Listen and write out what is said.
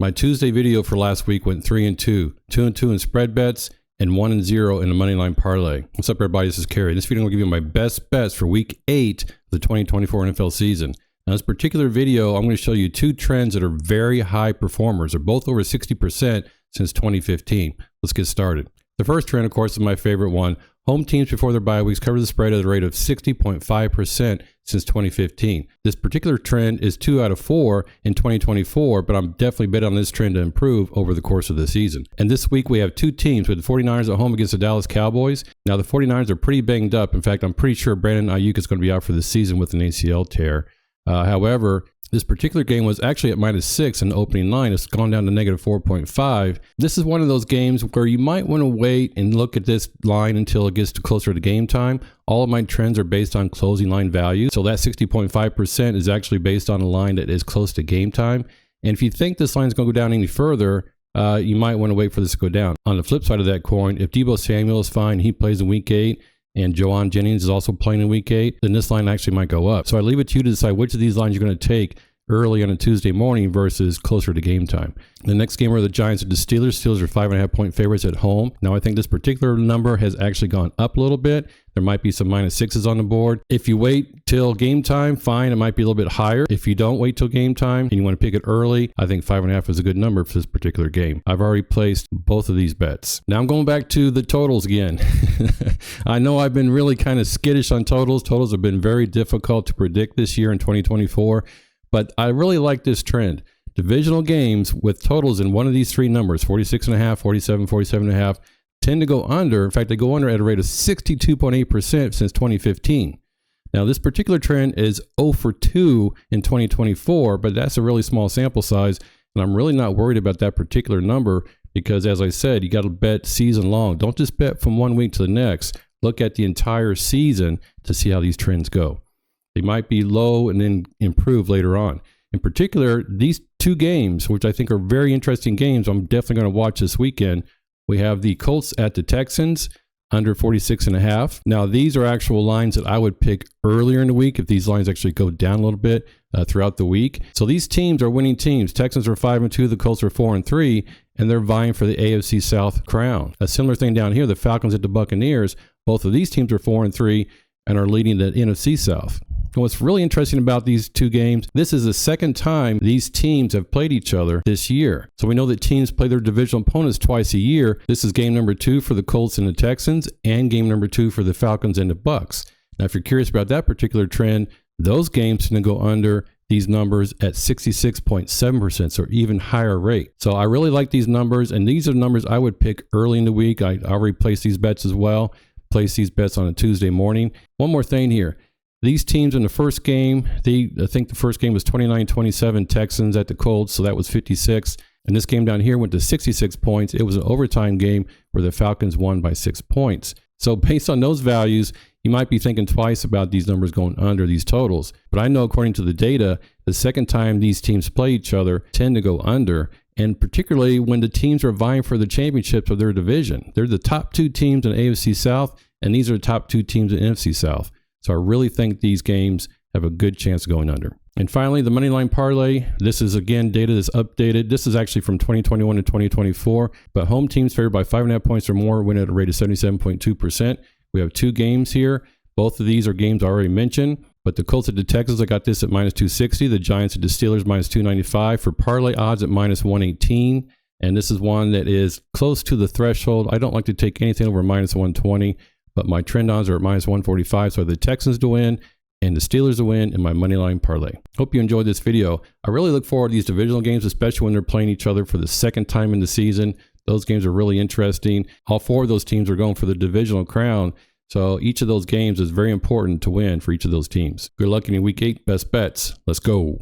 My Tuesday video for last week went 3-2, 2-2 in spread bets, and 1-0 in the moneyline parlay. What's up, everybody? This is Kerry. This video I'm going to give you my best bets for week 8 of the 2024 NFL season. Now, this particular video, I'm going to show you two trends that are very high performers. They're both over 60% since 2015. Let's get started. The first trend, of course, is my favorite one. Home teams before their bye weeks cover the spread at a rate of 60.5% since 2015. This particular trend is 2 out of 4 in 2024, but I'm definitely betting on this trend to improve over the course of the season. And this week we have two teams with the 49ers at home against the Dallas Cowboys. Now the 49ers are pretty banged up. In fact, I'm pretty sure Brandon Ayuk is going to be out for the season with an ACL tear. However, this particular game was actually at -6 in the opening line. It's gone down to -4.5. This is one of those games where you might want to wait and look at this line until it gets closer to game time. All of my trends are based on closing line values. So that 60.5% is actually based on a line that is close to game time. And if you think this line is going to go down any further, you might want to wait for this to go down. On the flip side of that coin, if Deebo Samuel is fine, he plays in week 8, and Jauan Jennings is also playing in week 8, then this line actually might go up. So I leave it to you to decide which of these lines you're going to take early on a Tuesday morning versus closer to game time. The next game are the Giants at the Steelers. Steelers are 5.5-point favorites at home. Now, I think this particular number has actually gone up a little bit. There might be some -6s on the board. If you wait till game time, fine, it might be a little bit higher. If you don't wait till game time and you want to pick it early, I think 5.5 is a good number for this particular game. I've already placed both of these bets. Now I'm going back to the totals again. I know I've been really kind of skittish on totals. Totals have been very difficult to predict this year in 2024. But I really like this trend. Divisional games with totals in one of these three numbers, 46.5, 47, 47.5, tend to go under. In fact, they go under at a rate of 62.8% since 2015. Now, this particular trend is 0 for 2 in 2024, but that's a really small sample size. And I'm really not worried about that particular number because, as I said, you got to bet season long. Don't just bet from one week to the next. Look at the entire season to see how these trends go. They might be low and then improve later on. In particular, these two games, which I think are very interesting games, I'm definitely going to watch this weekend. We have the Colts at the Texans, under 46.5. Now, these are actual lines that I would pick earlier in the week if these lines actually go down a little bit throughout the week. So these teams are winning teams. Texans are 5-2, the Colts are 4-3, and they're vying for the AFC South crown. A similar thing down here, the Falcons at the Buccaneers. Both of these teams are 4-3 and are leading the NFC South. And what's really interesting about these two games, this is the second time these teams have played each other this year. So we know that teams play their divisional opponents twice a year. This is game number 2 for the Colts and the Texans, and game number 2 for the Falcons and the Bucs. Now, if you're curious about that particular trend, those games tend to go under these numbers at 66.7%, so even higher rate. So I really like these numbers, and these are numbers I would pick early in the week. I already placed these bets as well. Place these bets on a Tuesday morning. One more thing here. These teams in the first game, I think the first game was 29-27 Texans at the Colts, so that was 56. And this game down here went to 66 points. It was an overtime game where the Falcons won by 6 points. So based on those values, you might be thinking twice about these numbers going under these totals. But I know according to the data, the second time these teams play each other tend to go under, and particularly when the teams are vying for the championships of their division. They're the top 2 teams in AFC South, and these are the top 2 teams in NFC South. So I really think these games have a good chance of going under. And finally, the Moneyline Parlay. This is, again, data that's updated. This is actually from 2021 to 2024. But home teams favored by 5.5 points or more win at a rate of 77.2%. We have 2 games here. Both of these are games I already mentioned. But the Colts at the Texans, I got this at -260. The Giants at the Steelers, -295. For parlay odds at -118. And this is one that is close to the threshold. I don't like to take anything over -120. But my trend odds are at -145, so I have the Texans to win and the Steelers to win in my Moneyline Parlay. Hope you enjoyed this video. I really look forward to these divisional games, especially when they're playing each other for the second time in the season. Those games are really interesting. All 4 of those teams are going for the divisional crown, so each of those games is very important to win for each of those teams. Good luck in your Week 8 best bets. Let's go.